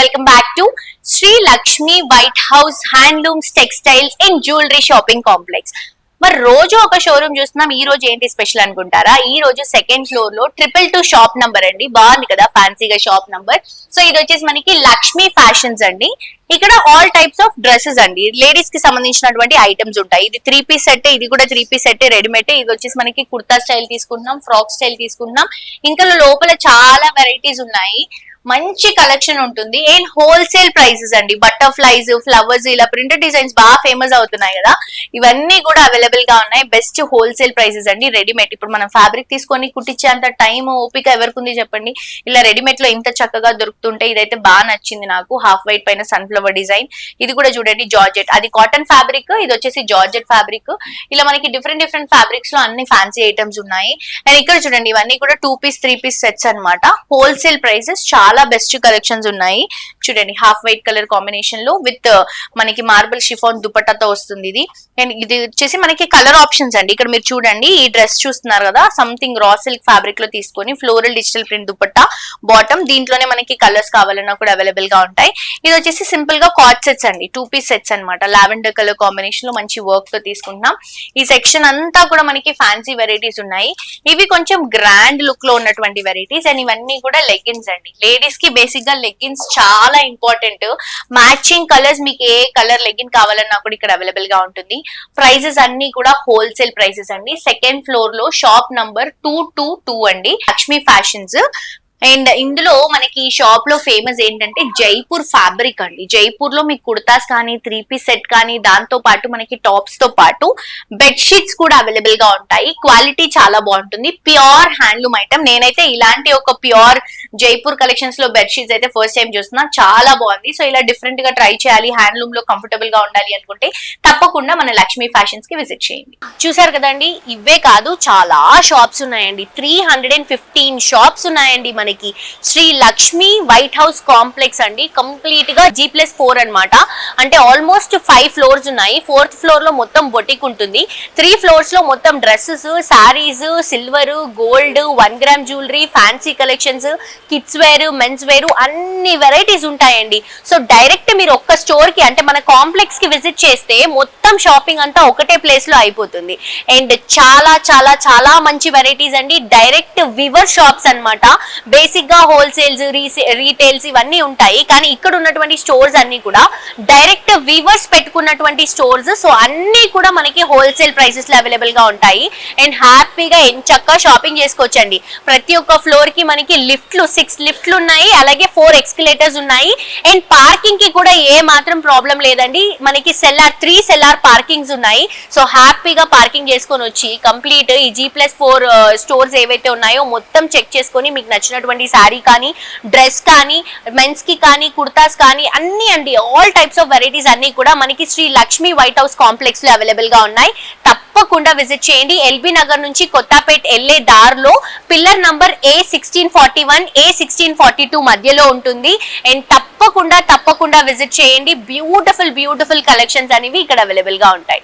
welcome back to Sri Lakshmi White House Handlooms Textiles and Jewelry Shopping Complex. మరి రోజు ఒక showroom చూస్తున్నాం. ఈ రోజు ఏంటి స్పెషల్ అనుకుంటారా? ఈ రోజు సెకండ్ ఫ్లోర్ లో 222 షాప్ నంబర్ అండి. బాగుంది కదా, ఫ్యాన్సీగా షాప్ నంబర్. సో ఇది వచ్చేసి మనకి లక్ష్మీ ఫ్యాషన్స్ అండి. ఇక్కడ ఆల్ టైప్స్ ఆఫ్ డ్రెస్సెస్ అండి, లేడీస్ కి సంబంధించినటువంటి ఐటమ్స్ ఉంటాయి. ఇది 3 పీస్ సెట్, ఇది కూడా 3 పీస్ సెట్ రెడీమేడ్. ఇది వచ్చేసి మనకి కుర్తా స్టైల్ తీసుకుంటున్నాం, ఫ్రాక్ స్టైల్ తీసుకుంటున్నాం. ఇంకా లోపల చాలా వెరైటీస్ ఉన్నాయి, మంచి కలెక్షన్ ఉంటుంది. అండ్ హోల్సేల్ ప్రైసెస్ అండి. బటర్ఫ్లైస్, ఫ్లవర్స్, ఇలా ప్రింటెడ్ డిజైన్స్ బాగా ఫేమస్ అవుతున్నాయి కదా, ఇవన్నీ కూడా అవైలబుల్ గా ఉన్నాయి. బెస్ట్ హోల్సేల్ ప్రైసెస్ అండి. రెడీమేడ్ ఇప్పుడు మనం ఫ్యాబ్రిక్ తీసుకొని కుట్టించేంత టైం ఓపిక ఎవరికి ఉంది చెప్పండి. ఇలా రెడీమేడ్ లో ఇంత చక్కగా దొరుకుతుంటే ఇదైతే బాగా నచ్చింది నాకు. హాఫ్ వైట్ పైన సన్ఫ్లవర్ డిజైన్. ఇది కూడా చూడండి జార్జెట్, అది కాటన్ ఫ్యాబ్రిక్, ఇది వచ్చేసి జార్జెట్ ఫ్యాబ్రిక్. ఇలా మనకి డిఫరెంట్ డిఫరెంట్ ఫ్యాబ్రిక్స్ లో అన్ని ఫ్యాన్సీ ఐటమ్స్ ఉన్నాయి. అండ్ ఇక్కడ చూడండి ఇవన్నీ కూడా 2 పీస్ 3 పీస్ సెట్స్ అనమాట. హోల్సేల్ ప్రైసెస్, చాలా బెస్ట్ కలెక్షన్స్ ఉన్నాయి. చూడండి హాఫ్ వైట్ కలర్ కాంబినేషన్ లో విత్ మనకి మార్బుల్ షిఫాన్ దుపట్టాతో వస్తుంది ఇది. అండ్ ఇది వచ్చేసి మనకి కలర్ ఆప్షన్స్ అండి. ఇక్కడ మీరు చూడండి ఈ డ్రెస్ చూస్తున్నారు కదా, సంథింగ్ రా సిల్క్ ఫ్యాబ్రిక్ లో తీసుకొని floral digital print dupatta bottom. దీంట్లోనే మనకి కలర్స్ కావాలన్నా కూడా అవైలబుల్ గా ఉంటాయి. ఇది వచ్చేసి సింపుల్ గా కాట్ సెట్స్ అండి, 2 పీస్ సెట్స్ అనమాట. లావెండర్ కలర్ కాంబినేషన్ లో మంచి వర్క్ తో తీసుకుంటున్నాం. ఈ సెక్షన్ అంతా కూడా మనకి ఫ్యాన్సీ వెరైటీస్ ఉన్నాయి. ఇవి కొంచెం గ్రాండ్ లుక్ లో ఉన్నటువంటి వెరైటీస్. అండ్ ఇవన్నీ కూడా లెగ్గిన్స్ అండి. లేడీస్ కి బేసిక్ గా లెగ్గిన్స్ చాలా ఇంపార్టెంట్. మ్యాచింగ్ కలర్స్, మీకు ఏ కలర్ లెగ్గిన్ కావాలన్నా కూడా ఇక్కడ అవైలబుల్ గా ఉంటుంది. ప్రైసెస్ అన్ని కూడా హోల్సేల్ ప్రైసెస్ అండి. సెకండ్ ఫ్లోర్ లో షాప్ నంబర్ 222 అండి, లక్ష్మీ ఫ్యాషన్స్. అండ్ ఇందులో మనకి ఈ షాప్ లో ఫేమస్ ఏంటంటే జైపూర్ ఫ్యాబ్రిక్ అండి. జైపూర్ లో మీకు కుర్తాస్ కానీ 3 పీస్ సెట్ కానీ, దాంతో పాటు మనకి టాప్స్ తో పాటు బెడ్ షీట్స్ కూడా అవైలబుల్ గా ఉంటాయి. క్వాలిటీ చాలా బాగుంటుంది, ప్యూర్ హ్యాండ్లూమ్ ఐటమ్. నేనైతే ఇలాంటి ఒక ప్యూర్ జైపూర్ కలెక్షన్స్ లో బెడ్ షీట్స్ అయితే ఫస్ట్ టైం చూస్తున్నా, చాలా బాగుంది. సో ఇలా డిఫరెంట్ గా ట్రై చేయాలి, హ్యాండ్లూమ్ లో కంఫర్టబుల్ గా ఉండాలి అనుకుంటే తప్పకుండా మన లక్ష్మీ ఫ్యాషన్స్ కి విజిట్ చేయండి. చూసారు కదండి, ఇవే కాదు చాలా షాప్స్ ఉన్నాయండి. 315 షాప్స్ ఉన్నాయండి మనకి Sri Lakshmi White House Complex అండి. కంప్లీట్ గా G+4 అన్నమాట. అంటే ఆల్మోస్ట్ 5 ఫ్లోర్స్ ఉన్నాయి. 4th ఫ్లోర్ లో మొత్తం బొటిక్ ఉంటుంది. 3 ఫ్లోర్స్ లో మొత్తం dresses, sarees, silver, gold, 1 gram jewellery, fancy collections, kids wear, men's wear, అన్ని వెరైటీస్ ఉంటాయండి. సో డైరెక్ట్ మీరు ఒక్క స్టోర్ కి, అంటే మన కాంప్లెక్స్ కి విజిట్ చేస్తే మొత్తం షాపింగ్ అంతా ఒకటే ప్లేస్ లో అయిపోతుంది. అండ్ చాలా చాలా చాలా మంచి వెరైటీస్ అండి. డైరెక్ట్ వివర్ షాప్స్ అన్నమాట. బేసిక్ గా హోల్సేల్స్, రీటైల్స్ ఇవన్నీ ఉంటాయి. కానీ ఇక్కడ ఉన్నటువంటి స్టోర్స్ అన్ని కూడా డైరెక్ట్ వీవర్స్ పెట్టుకున్నటువంటి స్టోర్స్. సో అన్ని కూడా మనకి హోల్సేల్ ప్రైసెస్ లో అవైలబుల్ గా ఉంటాయి. అండ్ హ్యాపీగా ఎంచక్కా షాపింగ్ చేసుకోవచ్చండి. ప్రతి ఒక్క ఫ్లోర్ కి మనకి లిఫ్ట్లు, 6 లిఫ్ట్లు ఉన్నాయి, అలాగే 4 ఎక్స్కలేటర్స్ ఉన్నాయి. అండ్ పార్కింగ్ కి కూడా ఏ మాత్రం ప్రాబ్లం లేదండి. మనకి 3 సెల్లార్ పార్కింగ్స్ ఉన్నాయి. సో హ్యాపీగా పార్కింగ్ చేసుకొని వచ్చి కంప్లీట్ ఈ G+4 స్టోర్స్ ఏవైతే ఉన్నాయో మొత్తం చెక్ చేసుకొని మీకు నచ్చినటువంటి శారీ కానీ, డ్రెస్ కానీ, మెన్స్ కి కానీ, కుర్తాస్ కానీ అన్ని అండి, ఆల్ టైప్స్ ఆఫ్ వెరైటీస్ అన్ని కూడా మనకి Sri Lakshmi White House Complex లో అవైలబుల్ గా ఉన్నాయి. తప్పకుండా విజిట్ చేయండి. ఎల్బీ నగర్ నుంచి కొత్తపేట్ వెళ్లే దారిలో పిల్లర్ నంబర్ A1641, A1642 మధ్యలో ఉంటుంది. అండ్ తప్పకుండా విజిట్ చేయండి. బ్యూటిఫుల్ కలెక్షన్స్ అనేవి ఇక్కడ అవైలబుల్ గా ఉంటాయి.